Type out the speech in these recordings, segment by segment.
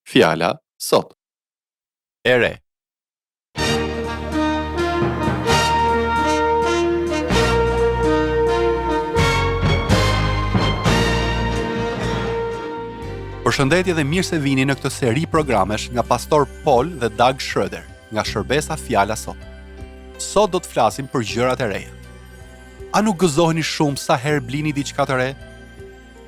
Fjala sot. E re. Përshëndetje dhe mirë se vini në këtë seri programesh nga Pastor Paul dhe Doug Schroeder, nga shërbesa Fjala Sot. Sot do të flasim për gjërat e reja. A nuk gëzoheni shumë sa herë blini diçka të re?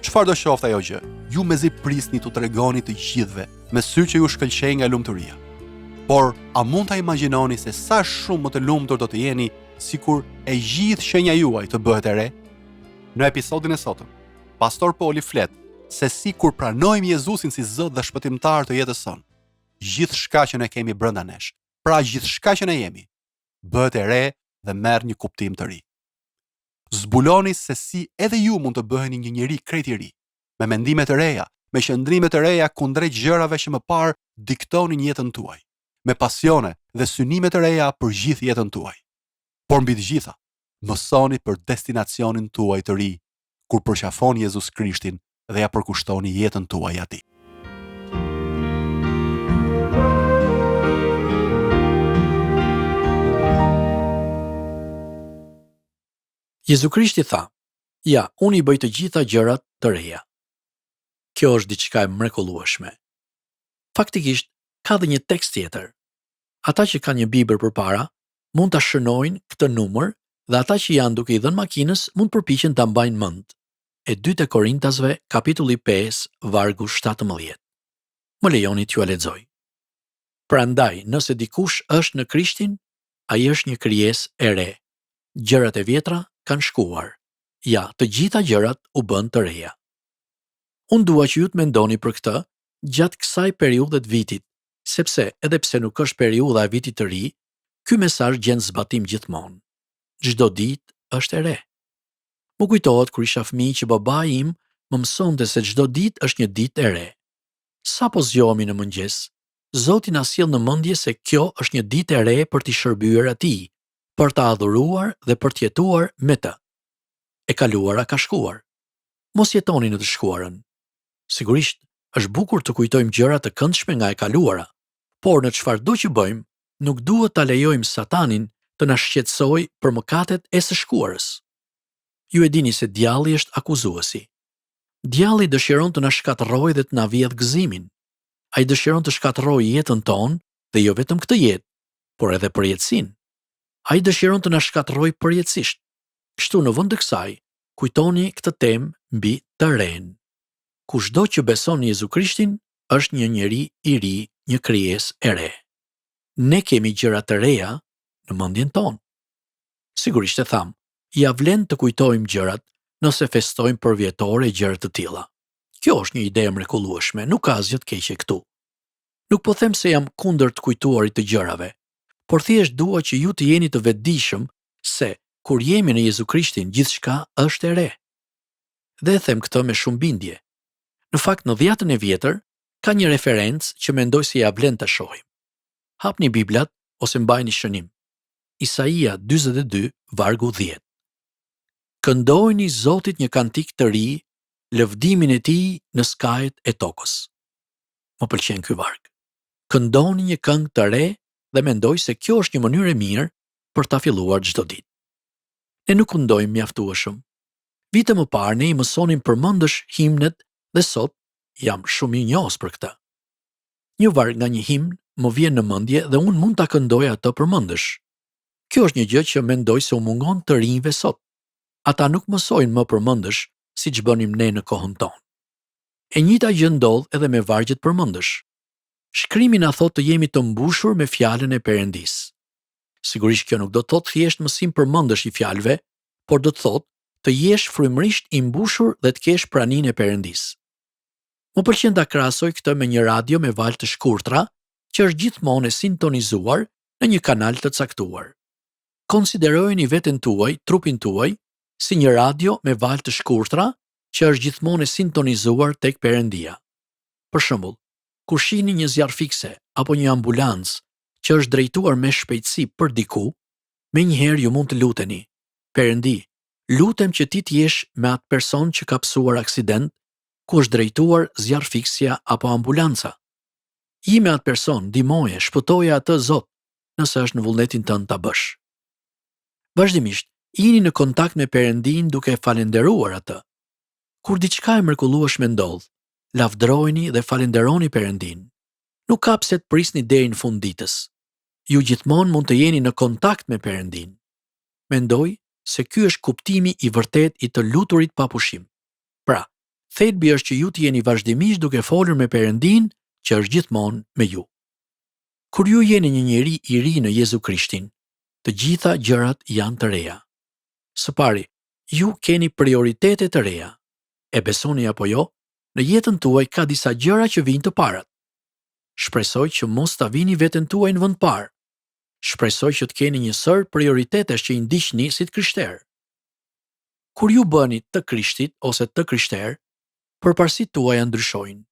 Çfarë do qoftë ajo gjë? Ju mezi prisni t'u tregoni të gjithëve, me sy që ju shkëlqej nga lumturia. Por, a mund ta imagjinoni se sa shumë më të lumtur do të jeni sikur e gjithë shenja juaj të bëhet e re? Në episodin e sotëm, Pastor Paul i flet se si kur pranojmë Jezusin si Zot dhe shpëtimtar të jetës sonë, gjithçka që ne kemi brenda nesh, pra gjithçka që ne jemi, bëhet e re dhe merr një kuptim të ri. Zbuloni se si edhe ju mund të bëheni një njeri krejt i ri, me mendime të reja, me qëndrime të reja kundrejt gjërave që më parë diktonin jetën tuaj, me pasione dhe synime të reja për gjithë jetën tuaj. Por mbi të gjitha, mësoni për destinacionin tuaj të ri, kur përqafoni Jezus Krishtin dhe ja përkushtoni jetën tuaj atij. Jezu Krishti tha: "Ja, unë i bëj të gjitha gjërat të reja." Kjo është diçka e mrekullueshme. Faktikisht, ka dhe një tekst tjetër. Ata që kanë një Bibël përpara mund ta shënojnë këtë numër dhe ata që janë duke i dhënë makinës mund përpiqen ta mbajnë mend. E 2 Korintasve, kapitulli 5, vargu 17. Më lejoni t'ju a lexoj. Prandaj, nëse dikush është në Krishtin, ai është një krijesë e re. Gjërat e vjetra kanë shkuar. Ja, të gjitha gjërat u bën të reja. Unë dua që ju të mendoni për këtë gjatë kësaj periudhe të vitit, sepse edhe pse nuk është periudha e vitit të ri, ky mesazh gjen zbatim gjithmonë. Çdo ditë është e re. Më kujtohet kur isha fëmijë që babai im më mësonte se çdo ditë është një ditë e re. Sa po zgjohemi në mëngjes, Zoti na sjell në mendje se kjo është një ditë e re për t'i shërbyer atij, për ta adhuruar dhe për të jetuar me të. E kaluara ka shkuar. Mos jetoni në të shkuarën. Sigurisht, është bukur të kujtojmë gjëra të këndshme nga e kaluara, por në çfarëdo që bëjmë, nuk duhet ta lejojmë Satanin të na shqetësojë për mëkatet e së shkuarës. Ju e dini se djalli është akuzuesi. Djalli dëshiron të na shkatërrojë dhe të na vjedh gëzimin. Ai dëshiron të shkatërrojë jetën tonë dhe jo vetëm këtë jetë, por edhe përjetësinë. Ai dëshiron të na shkatërrojë përjetësisht. Kështu në vend të kësaj, kujtoni këtë temë mbi të ren. Kushdo që beson në Jezu Krishtin është një njeri i ri, një krijesë e re. Ne kemi gjëra të reja në mendjen tonë. Sigurisht e tham, ja vlen të kujtojmë gjërat nëse festojmë për vjetore e gjëra të tilla. Kjo është një ide e mrekullueshme, nuk ka asgjë të keqe këtu. Nuk po them se jam kundër të kujtuarit të gjërave, por thjesht dua që ju të jeni të vetëdijshëm se kur jemi në Jezu Krishtin gjithçka është e re. Dhe them këtë me shumë bindje. Në fakt në 10-ën e vjetër ka një referencë që mendoj se ja vlen ta shohim. Hapni Biblat ose mbajini shënim. Isaia 42, vargu 10. Këndojini Zotit një kantik të ri, lëvdimin e tij në skajet e tokës. Më pëlqen ky varg. Këndoni një këngë të re dhe mendoj se kjo është një mënyrë e mirë për ta filluar çdo ditë. Ne nuk këndojmë mjaftueshëm. Vite më parë ne i mësonim përmendësh himnet dhe sot jam shumë i njohës për këtë. Një varg nga një himn më vjen në mendje dhe unë mund ta këndoj atë përmendësh. Kjo është një gjë që mendoj se u mungon të rinjve sot. Ata nuk mësojnë më përmendësh siç bënim ne në kohën tonë. E njëjta gjë ndodh edhe me vargjet përmendësh. Shkrimi na thotë të jemi të mbushur me fjalën e Perëndisë. Sigurisht kjo nuk do të thotë thjesht mësim përmendësh i fjalëve, por do të thotë të jesh frymërisht i mbushur dhe të kesh praninë e Perëndisë. Më pëlqen ta krahasoj këtë me një radio me valë të shkurtra, që është gjithmonë e sintonizuar në një kanal të caktuar. Konsiderojeni veten tuaj, trupin tuaj, si një radio me valë të shkurtra që është gjithmonë e sintonizuar tek Perëndia. Për shembull, kur shihni një zjarr fikse apo një ambulancë që është drejtuar me shpejtësi për diku, menjëherë ju mund të luteni: Perëndi, lutem që ti të jesh me atë person që ka psuar aksident, ku është drejtuar zjarrfiksja apo ambulanca. Ime atë person, ndihmoje, shpëtoje atë Zot, nëse është në vullnetin tënd ta bësh. Vazhdimisht, jini në kontakt me Perëndin duke falenderuar atë. Kur diçka e mrekullueshme ndodh, lavdërojeni dhe falenderoni Perëndin. Nuk ka pse të prisni deri në fund ditës. Ju gjithmonë mund të jeni në kontakt me Perëndin. Mendoj se ky është kuptimi i vërtet i të luturit pa pushim. Pra, thelbi është që ju të jeni vazhdimisht duke folur me Perëndin që është gjithmonë me ju. Kur ju jeni një njeri i ri në Jezu Krishtin, të gjitha gjërat janë të reja. Së pari, ju keni prioritete të reja. E besoni apo jo, në jetën tuaj ka disa gjëra që vijnë të parat. Shpresoj që mos ta vini veten tuaj në vend parë. Shpresoj që të keni një sër prioritetesh që i ndiqni si të krishterë. Kur ju bëni të Krishtit ose të krishterë, përparësitë tuaja ndryshojnë.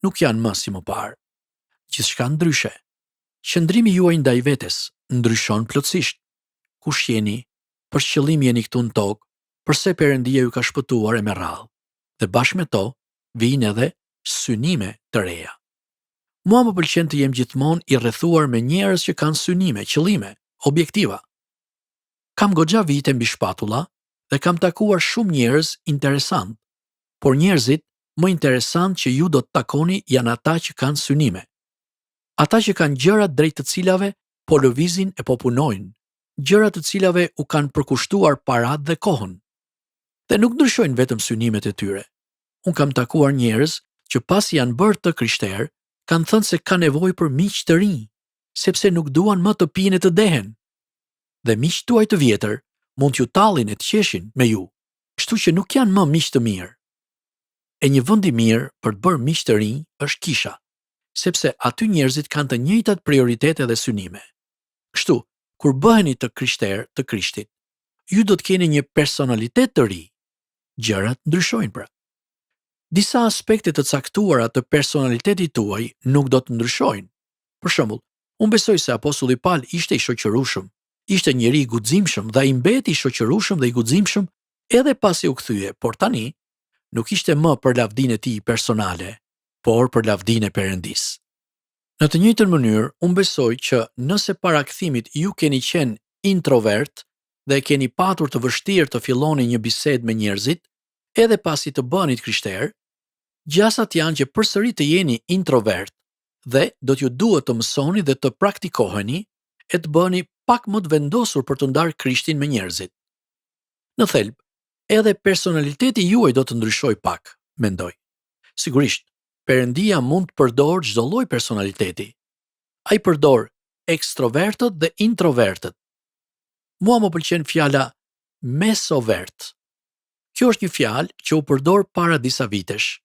Nuk janë më si më parë. Gjithçka ndryshe. Qëndrimi juaj ndaj vetes ndryshon plotësisht. Kush jeni, për qëllim jeni këtu në tokë, përse Perëndia ju ka shpëtuar e me radhë. Dhe bashkë me to, vijnë edhe synime të reja. Mua më pëlqen të jem gjithmonë i rrethuar me njerëz që kanë synime, qëllime, objektiva. Kam goxha vite mbi shpatulla dhe kam takuar shumë njerëz interesant, por njerëzit më interesant që ju do të takoni janë ata që kanë synime. Ata që kanë gjëra drejt të cilave po lëvizin e po punojnë, gjëra të cilave u kanë përkushtuar parat dhe kohën. Dhe nuk ndryshojnë vetëm synimet e tyre. Unë kam takuar njerëz që pasi janë bërë të krishterë, kanë thënë se ka nevojë për miq të rinj, sepse nuk duan më të pinë e të dehen. Dhe miqtë tuaj të vjetër mund t'ju tallin e të qeshin me ju, kështu që nuk janë më miq të mirë. E një vend i mirë për të bërë miq të rinj është kisha, sepse aty njerëzit kanë të njëjtat prioritete dhe synime. Kështu, kur bëheni të krishterë të Krishtit, ju do të keni një personalitet të ri. Gjërat ndryshojnë pra. Disa aspekte të caktuara të personalitetit tuaj nuk do të ndryshojnë. Për shembull, unë besoj se apostulli Paul ishte i shoqërueshëm, ishte njeri i guximshëm dhe ai mbeti i shoqërueshëm dhe i guximshëm edhe pasi u kthye, por tani nuk ishte më për lavdinë e tij personale, por për lavdinë e Perëndisë. Në të njëjtën mënyrë, unë besoj që nëse para kthimit ju keni qenë introvert dhe keni patur të vështirë të filloni një bisedë me njerëzit, edhe pasi të bënit krishterë, gjasat janë që përsëri të jeni introvert dhe do t'ju duhet të mësoni dhe të praktikoheni e të bëni pak më të vendosur për të ndarë Krishtin me njerëzit. Në thelb, edhe personaliteti juaj do të ndryshoj pak, mendoj. Sigurisht, Perëndia mund të përdor çdo lloj personaliteti. Ai përdor ekstrovertët dhe introvertët. Mua më pëlqen fjala mesovert. Kjo është një fjalë që u përdor para disa vitesh.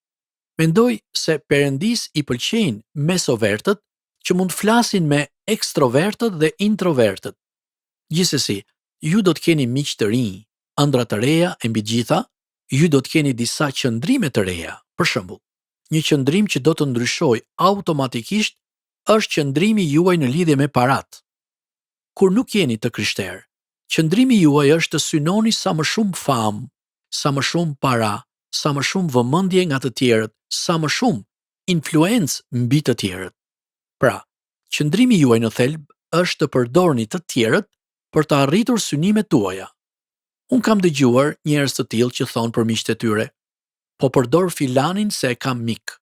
Mendoj se Perëndis i pëlqejnë mesovertët që mund të flasin me ekstrovertët dhe introvertët. Gjithsesi, ju do të keni miq të rinj, ëndra të reja e mbi gjitha, ju do të keni disa qëndrime të reja. Për shembull, një qëndrim që do të ndryshojë automatikisht është qëndrimi juaj në lidhje me parat. Kur nuk jeni të krishterë, qëndrimi juaj është të synoni sa më shumë famë, sa më shumë para, sa më shumë vëmendje nga të tjerët, sa më shumë influencë mbi të tjerët. Pra, qëndrimi juaj në thelb është të përdorni të tjerët për të arritur synimet tuaja. Unë kam dëgjuar njerëz të tillë që thonë për miqtë e tyre: "Po përdor filanin se e kam mik.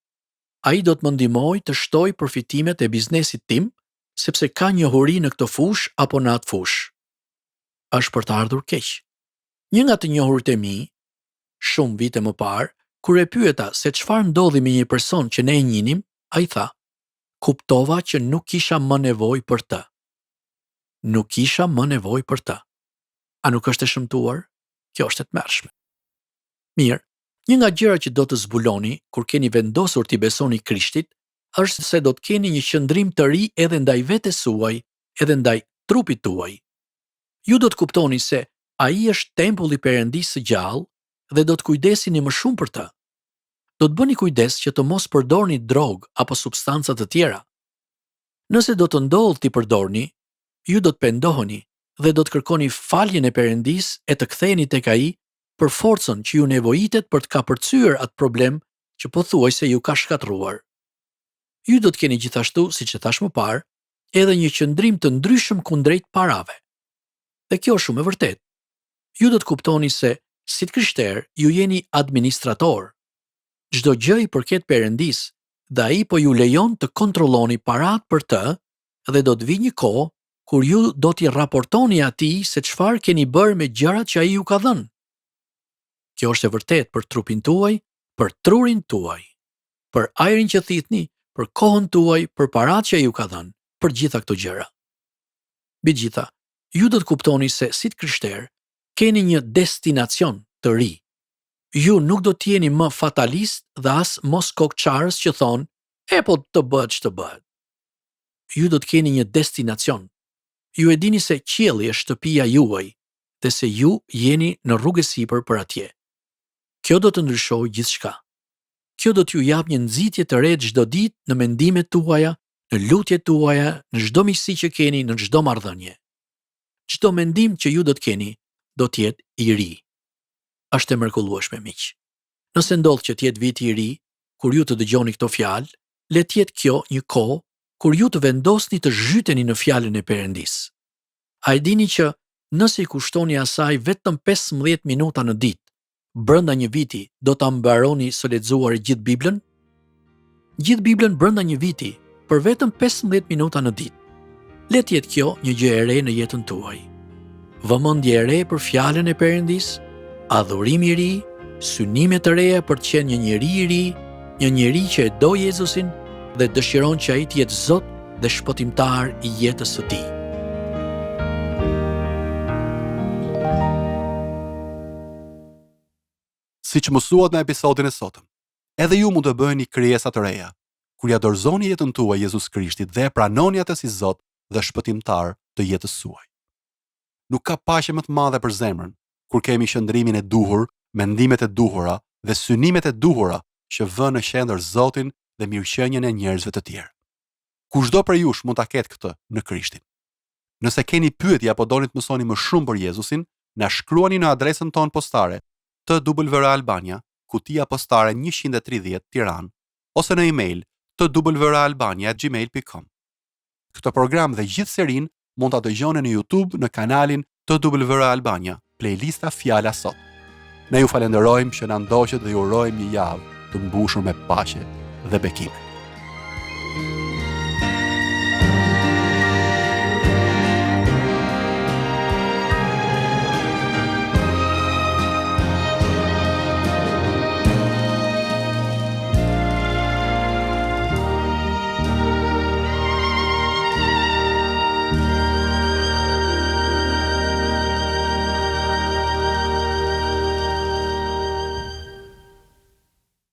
Ai do të më ndihmojë të shtoj përfitimet e biznesit tim, sepse ka njohuri në këtë fushë apo në atë fushë." Është për të ardhur keq. Një nga të njohurit e mi, shumë vite më parë, kur e pyeta se çfarë ndodhi me një person që ne e njinim, ai tha: "Kuptova që nuk kisha më nevojë për të." Nuk kisha më nevojë për të. A nuk është e shëmtuar? Kjo është e tmerrshme. Mirë, një nga gjërat që do të zbuloni kur keni vendosur t'i besoni Krishtit është se do të keni një qëndrim të ri edhe ndaj vetes suaj, edhe ndaj trupit tuaj. Ju do të kuptoni se ai është tempulli i Perëndisë së gjallë dhe do të kujdesini më shumë për të. Do të bëni kujdes që të mos përdorni drogë apo substanca të tjera. Nëse do të ndodhë t'i përdorni, ju do të pendoheni dhe do të kërkoni faljen e Perëndisë e të ktheheni tek ai për forcën që ju nevojitet për të kapërcyer atë problem që pothuajse ju ka shkatërruar. Ju do të keni gjithashtu, siç e thash më parë, edhe një qëndrim të ndryshëm kundrejt parave. Dhe kjo është shumë e vërtetë. Ju do të kuptoni se, si krishterë, ju jeni administrator. Çdo gjë i përket Perëndis, dhe ai po ju lejon të kontrolloni parat për të, dhe do të vijë një kohë kur ju do t'i raportoni atij se çfarë keni bërë me gjërat që ai ju ka dhënë. Kjo është e vërtetë për trupin tuaj, për trurin tuaj, për ajrin që thithni, për kohën tuaj, për paratë që ai ju ka dhënë, për gjitha këto gjëra. Megjithatë, ju do të kuptoni se si krishterë keni një destinacion të ri. Ju nuk do të jeni më fatalist dhe as mos kokçarës që thonë, po të bëhet ç'të bëhet. Ju do të keni një destinacion. Ju e dini se qielli është shtëpia juaj dhe se ju jeni në rrugë sipër për atje. Kjo do të ndryshojë gjithçka. Kjo do t'ju jap një nxitje të re çdo ditë në mendimet tuaja, në lutjet tuaja, në çdo miqësi që keni, në çdo marrëdhënie. Çdo mendim që ju do të keni, do të jetë i ri. Është e mrekullueshme, miq. Nëse ndodh që të jetë viti i ri, kur ju të dëgjoni këto fjalë, le të jetë kjo një kohë kur ju të vendosni të zhyteni në fjalën e Perëndis. A e dini që nëse i kushtoni asaj vetëm 15 minuta në ditë, brenda një viti do ta mbaroni së lexuar gjithë Biblën? Gjithë Biblën brenda një viti për vetëm 15 minuta në ditë. Le të jetë kjo një gjë e re në jetën tuaj. Vëmendje e re për fjalën e Perëndis, adhurim i ri, synime të reja për të qenë një njeri i ri, një njeri që e do Jezusin dhe dëshiron që ai të jetë Zot dhe shpëtimtar i jetës së tij. Siç mësuat në episodin e sotëm, edhe ju mund të bëheni krijesa të reja, kur ja dorëzoni jetën tuaj Jezus Krishtit dhe e pranoni atë si Zot dhe shpëtimtar të jetës suaj. Nuk ka paqe më të madhe për zemrën kur kemi qëndrimin e duhur, mendimet e duhura dhe synimet e duhura që vënë në qendër Zotin dhe mirëqenien e njerëzve të tjerë. Kushdo prej jush mund ta ketë këtë në Krishtin. Nëse keni pyetje apo doni të mësoni më shumë për Jezusin, na shkruani në adresën tonë postare TWR Albania, kutia postare 130 Tiranë, ose në email twralbania@gmail.com. Këtë program dhe gjithë serin mund ta dëgjoni në YouTube në kanalin TWR Albania, playlista Fjala Sot. Ne ju falenderojmë që na ndoqët dhe ju urojmë një javë të mbushur me paqe dhe bekime.